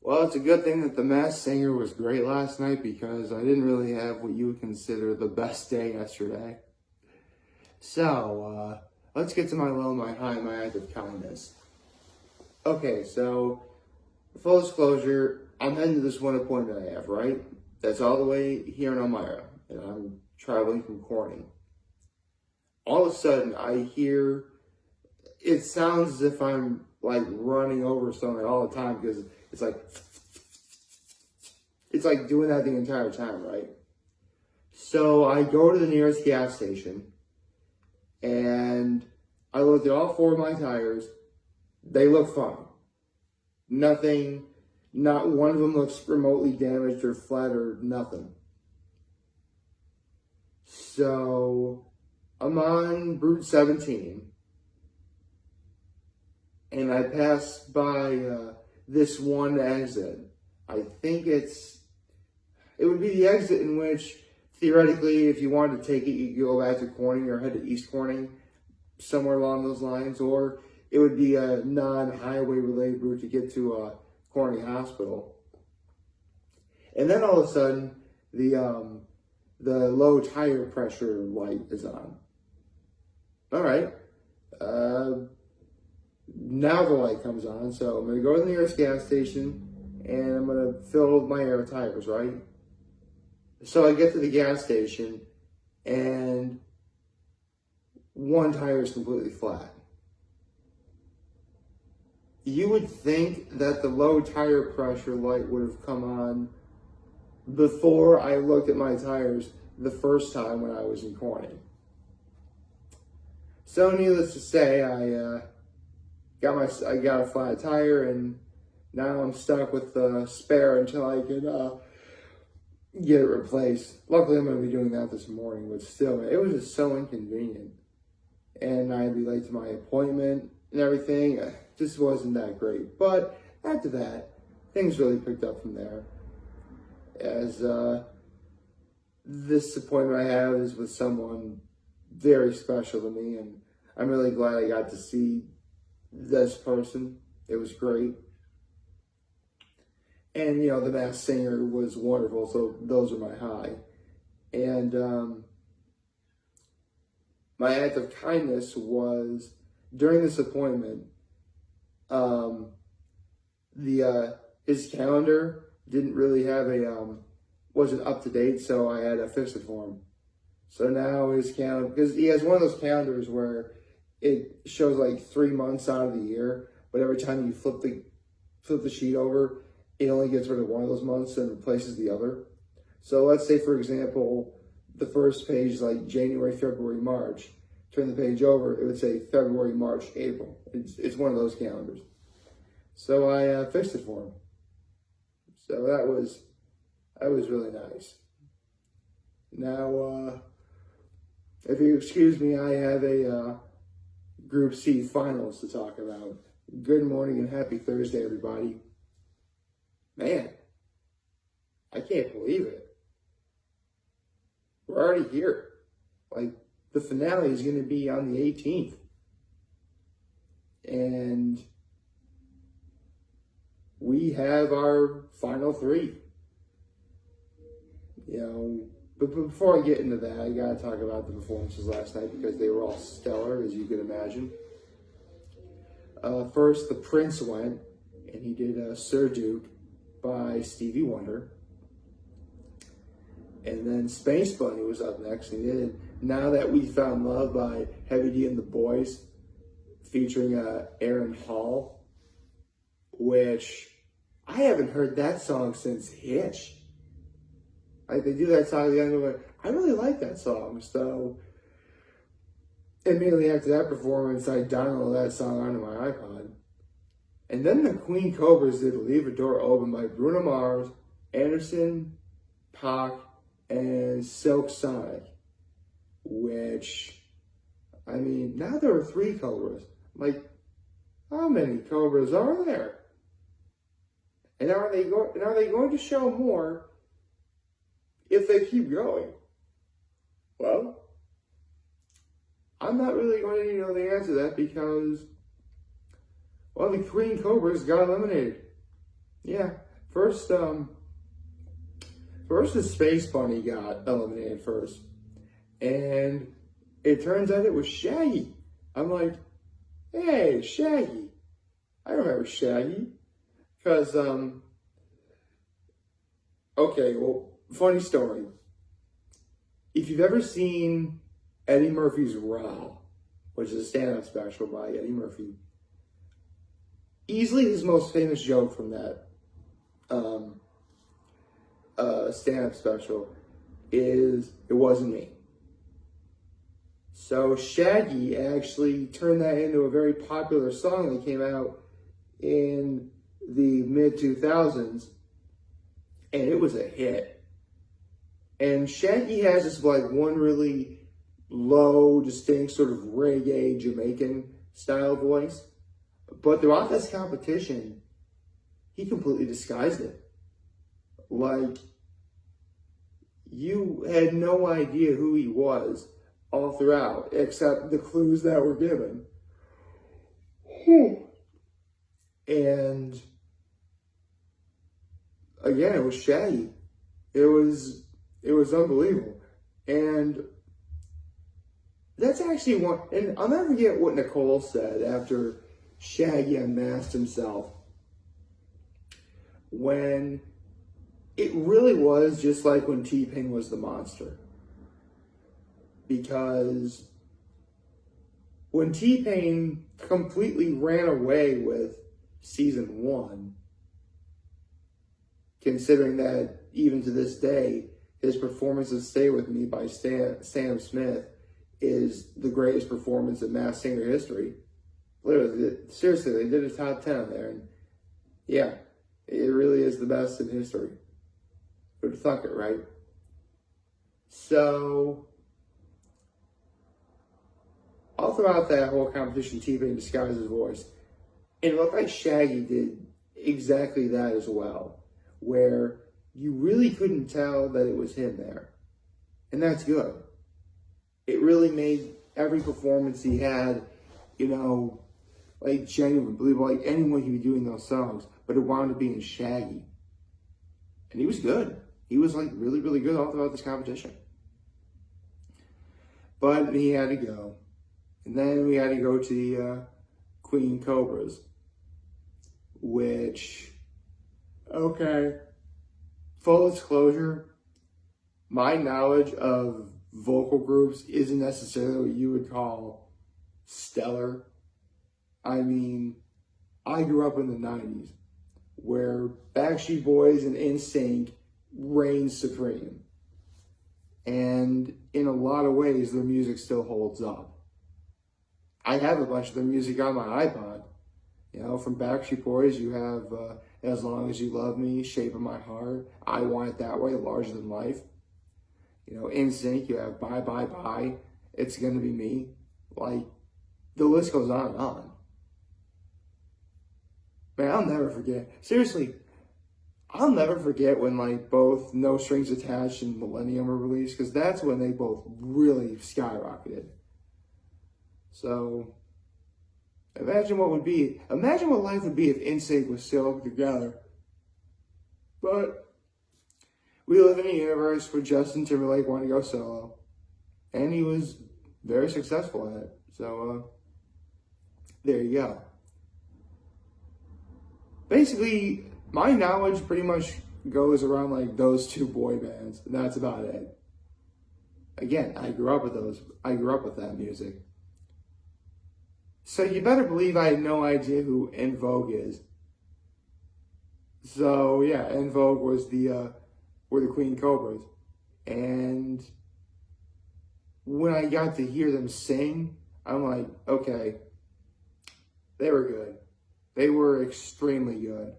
Well, it's a good thing that The Masked Singer was great last night because I didn't really have what you would consider the best day yesterday. So, let's get to my low, my high, my act of kindness. Okay, so, full disclosure, I'm heading to this one appointment I have, right? That's all the way here in Elmira, and I'm traveling from Corning. All of a sudden, I hear, it sounds as if I'm like running over something all the time because it's like doing that the entire time, right? So I go to the nearest gas station and I looked at all four of my tires. They look fine. Nothing, not one of them looks remotely damaged or flat or nothing. So I'm on Route 17 and I pass by this one exit. I think it would be the exit in which, theoretically, if you wanted to take it, you could go back to Corning or head to East Corning, somewhere along those lines, or it would be a non-highway related route to get to Corning Hospital. And then all of a sudden, the low tire pressure light is on. All right. Now the light comes on, so I'm going to go to the nearest gas station and I'm going to fill my air tires, right? So I get to the gas station and one tire is completely flat. You would think that the low tire pressure light would have come on before I looked at my tires the first time when I was in Corning. So needless to say, I got a flat tire, and now I'm stuck with the spare until I can get it replaced. Luckily, I'm going to be doing that this morning, but still, it was just so inconvenient. And I'd be late to my appointment and everything. It just wasn't that great. But after that, things really picked up from there. As this appointment I have is with someone very special to me, and I'm really glad I got to see this person. It was great. And, The Masked Singer was wonderful, so those are my high. And my act of kindness was, during this appointment, his calendar didn't really have wasn't up to date, so I had to fix it for him. So now his calendar, because he has one of those calendars where it shows like 3 months out of the year, but every time you flip the sheet over, it only gets rid of one of those months and replaces the other. So let's say, for example, the first page is like January, February, March. Turn the page over, it would say February, March, April. It's one of those calendars. So I fixed it for him. So that was really nice. Now, if you excuse me, I have a Group C finals to talk about. Good morning and happy Thursday, everybody. Man, I can't believe it. We're already here. Like, the finale is going to be on the 18th. And we have our final three. But before I get into that, I got to talk about the performances last night because they were all stellar, as you can imagine. First, the Prince went, and he did Sir Duke by Stevie Wonder. And then Space Bunny was up next, and he did Now That We Found Love by Heavy D and the Boys, featuring Aaron Hall, which I haven't heard that song since Hitch. Like, they do that song at the end of it. I really like that song, so immediately after that performance, I downloaded that song onto my iPod. And then the Queen Cobras did Leave a Door Open by Bruno Mars, Anderson, Pac, and Silk Sonic, which, I mean, now there are 3 Cobras. Like, how many Cobras are there? And are they going to show more if they keep going? Well, I'm not really going to know the answer to that because, well, the Queen Cobras got eliminated. Yeah, First, first the Space Bunny got eliminated first. And it turns out it was Shaggy. I'm like, hey, Shaggy. I remember Shaggy. Because, okay, well, funny story. If you've ever seen Eddie Murphy's Raw, which is a stand-up special by Eddie Murphy, easily his most famous joke from that stand-up special is, "It wasn't me." So Shaggy actually turned that into a very popular song that came out in the mid-2000s, and it was a hit. And Shaggy has this like one really low, distinct sort of reggae Jamaican style voice, but throughout this competition, he completely disguised it. Like, you had no idea who he was all throughout, except the clues that were given. And again, it was Shaggy. It was unbelievable. And that's actually one, and I'll never forget what Nicole said after Shaggy unmasked himself. When it really was just like when T-Pain was the monster. Because when T-Pain completely ran away with season 1, considering that even to this day, his performance of Stay With Me by Sam Smith is the greatest performance in Masked Singer history. Literally, seriously, they did a top 10 there. And yeah, it really is the best in history. Who'd have thunk it, right? So, all throughout that whole competition, T-Pain disguised his voice. And it looked like Shaggy did exactly that as well, where you really couldn't tell that it was him there. And that's good. It really made every performance he had, like genuine, believable, like anyone could be doing those songs, but it wound up being Shaggy. And he was good. He was like really, really good all throughout this competition. But he had to go. And then we had to go to the Queen Cobras, which, okay, full disclosure, my knowledge of vocal groups isn't necessarily what you would call stellar. I mean, I grew up in the 90s, where Backstreet Boys and NSYNC reigned supreme. And in a lot of ways, their music still holds up. I have a bunch of their music on my iPod. From Backstreet Boys, you have As Long As You Love Me, Shape of My Heart, I Want It That Way, Larger Than Life. NSYNC, you have Bye Bye Bye, It's Gonna Be Me. Like, the list goes on and on. Man, I'll never forget. Seriously, I'll never forget when both No Strings Attached and Millennium were released, because that's when they both really skyrocketed. So, imagine what life would be if NSYNC was still together. But we live in a universe where Justin Timberlake wanted to go solo, and he was very successful at it. So, there you go. Basically, my knowledge pretty much goes around those two boy bands, and that's about it. Again, I grew up with that music. So you better believe I had no idea who En Vogue is. So yeah, En Vogue were the Queen Cobras. And when I got to hear them sing, I'm like, okay, they were good. They were extremely good.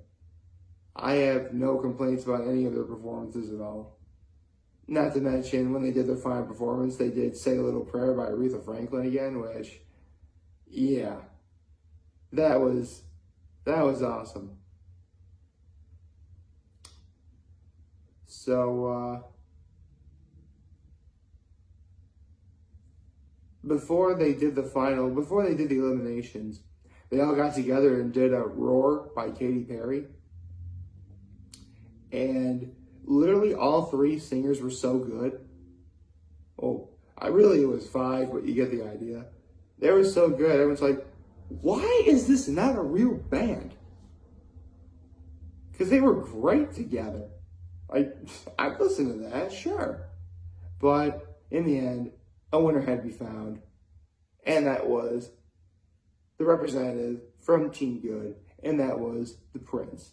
I have no complaints about any of their performances at all. Not to mention, when they did their final performance, they did Say a Little Prayer by Aretha Franklin again, which, yeah, that was awesome. So, before they did the eliminations, they all got together and did a Roar by Katy Perry. And literally all three singers were so good. Oh, it was five, but you get the idea. They were so good. Everyone's like, why is this not a real band? Because they were great together. I'd listen to that, sure. But in the end, a winner had to be found. And that was the representative from Team Good. And that was the Prince.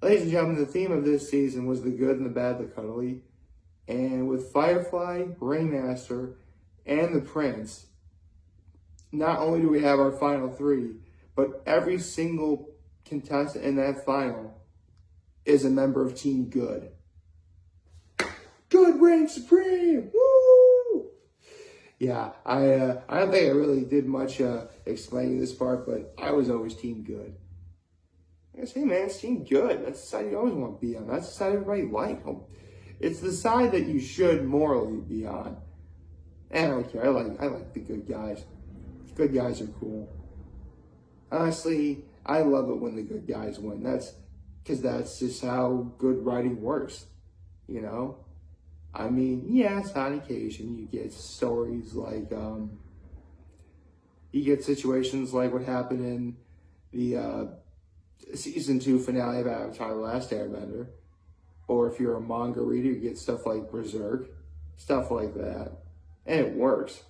Ladies and gentlemen, the theme of this season was the good and the bad, the cuddly. And with Firefly, Rainmaster, and the Prince, not only do we have our final three, but every single contestant in that final is a member of Team Good. Good reigns supreme! Woo! Yeah, I don't think I really did much explaining this part, but I was always Team Good. I say, man, it's Team Good. That's the side you always want to be on. That's the side everybody likes. It's the side that you should morally be on. And I don't care. I like the good guys. Good guys are cool. Honestly, I love it when the good guys win. That's just how good writing works. You know? I mean, yes, on occasion you get stories like, you get situations like what happened in the season 2 finale of Avatar: The Last Airbender. Or if you're a manga reader, you get stuff like Berserk, stuff like that. And it works.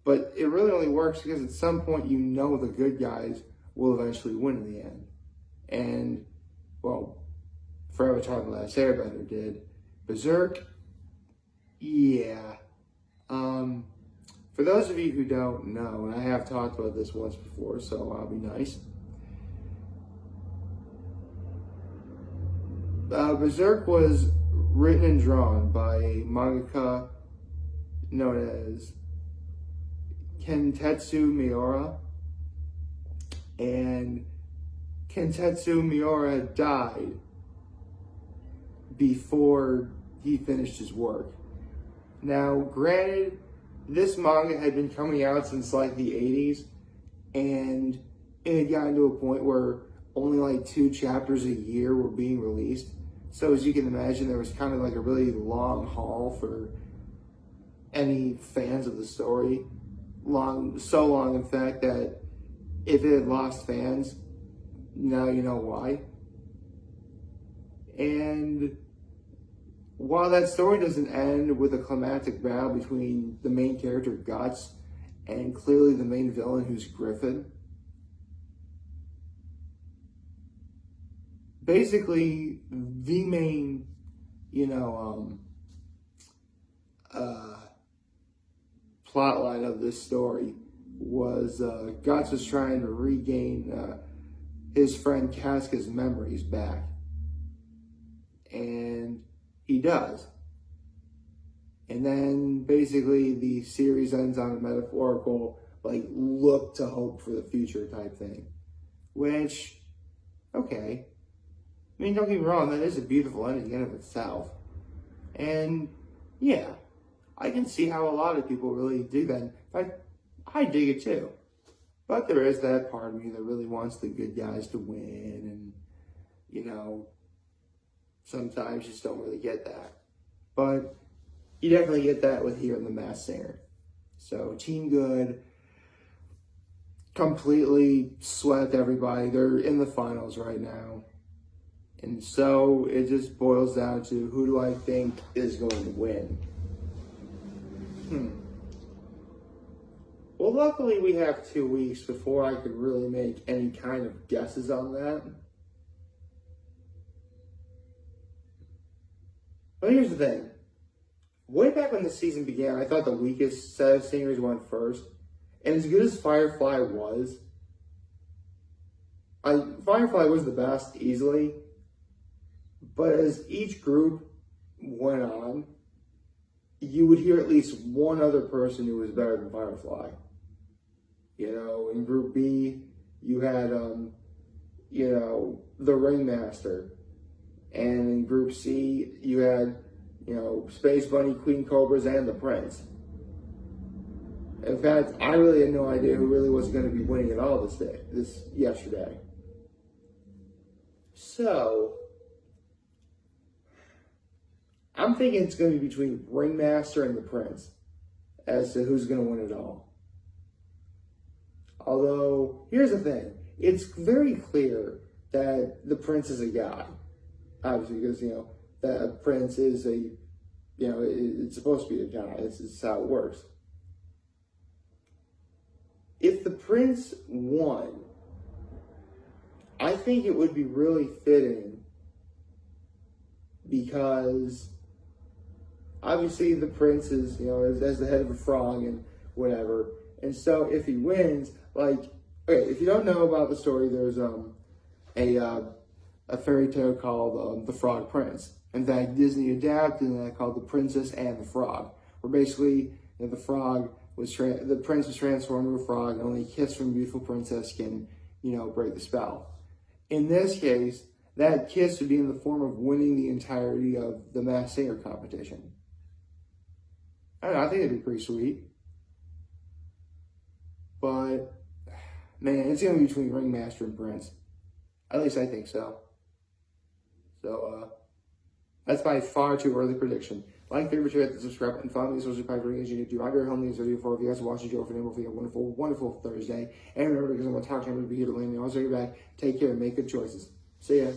But it really only works because at some point you know the good guys will eventually win in the end. And, well, for Avatar: The Last Airbender did. Berserk, yeah. For those of you who don't know, and I have talked about this once before, so I'll be nice. Berserk was written and drawn by a mangaka known as Kentetsu Miura. And Kentetsu Miura died before he finished his work. Now, granted, this manga had been coming out since like the 80s, and it had gotten to a point where only like 2 chapters a year were being released. So as you can imagine, there was kind of like a really long haul for any fans of the story. So long, in fact, that if it had lost fans, now you know why. And while that story doesn't end with a climactic battle between the main character, Guts, and clearly the main villain, who's Griffin, basically the main, plot line of this story was Guts was trying to regain his friend Casca's memories back. And he does. And then basically the series ends on a metaphorical, like, look to hope for the future type thing. Which, okay. I mean, don't get me wrong, that is a beautiful ending in of itself. And, yeah, I can see how a lot of people really dig that. In fact, I dig it too. But there is that part of me that really wants the good guys to win, and, sometimes you just don't really get that. But you definitely get that with here in The Masked Singer. So, Team Good completely swept everybody. They're in the finals right now. And so it just boils down to, who do I think is going to win? Well, luckily we have 2 weeks before I could really make any kind of guesses on that. But here's the thing. Way back when the season began, I thought the weakest set of singers went first. And as good as Firefly was, Firefly was the best easily. But as each group went on, you would hear at least one other person who was better than Firefly. In Group B, you had, the Ringmaster. And in Group C, you had, Space Bunny, Queen Cobras, and the Prince. In fact, I really had no idea who really was going to be winning at all yesterday. So, I'm thinking it's going to be between Ringmaster and the Prince as to who's going to win it all. Although, here's the thing. It's very clear that the Prince is a guy. Obviously, because, the Prince is it's supposed to be a guy. This is how it works. If the Prince won, I think it would be really fitting because obviously the Prince is, as the head of a frog and whatever. And so if he wins, okay, if you don't know about the story, there's a fairy tale called The Frog Prince. In fact, Disney adapted that called The Princess and the Frog, where basically the prince was transformed into a frog, and only a kiss from a beautiful princess can, break the spell. In this case, that kiss would be in the form of winning the entirety of the Masked Singer competition. I don't know, I think it'd be pretty sweet. But, man, it's going to be between Ringmaster and Prince. At least I think so. So, that's my far too early prediction. Like, favorite, share, and subscribe, and follow me on social media as you do. I'm very home this video for if you guys are watching. Joe for them. Hopefully, a wonderful, wonderful Thursday. And remember, because I'm going to talk to you, I'm going to be here to land me. I'll see you back. Take care. Make good choices. See ya.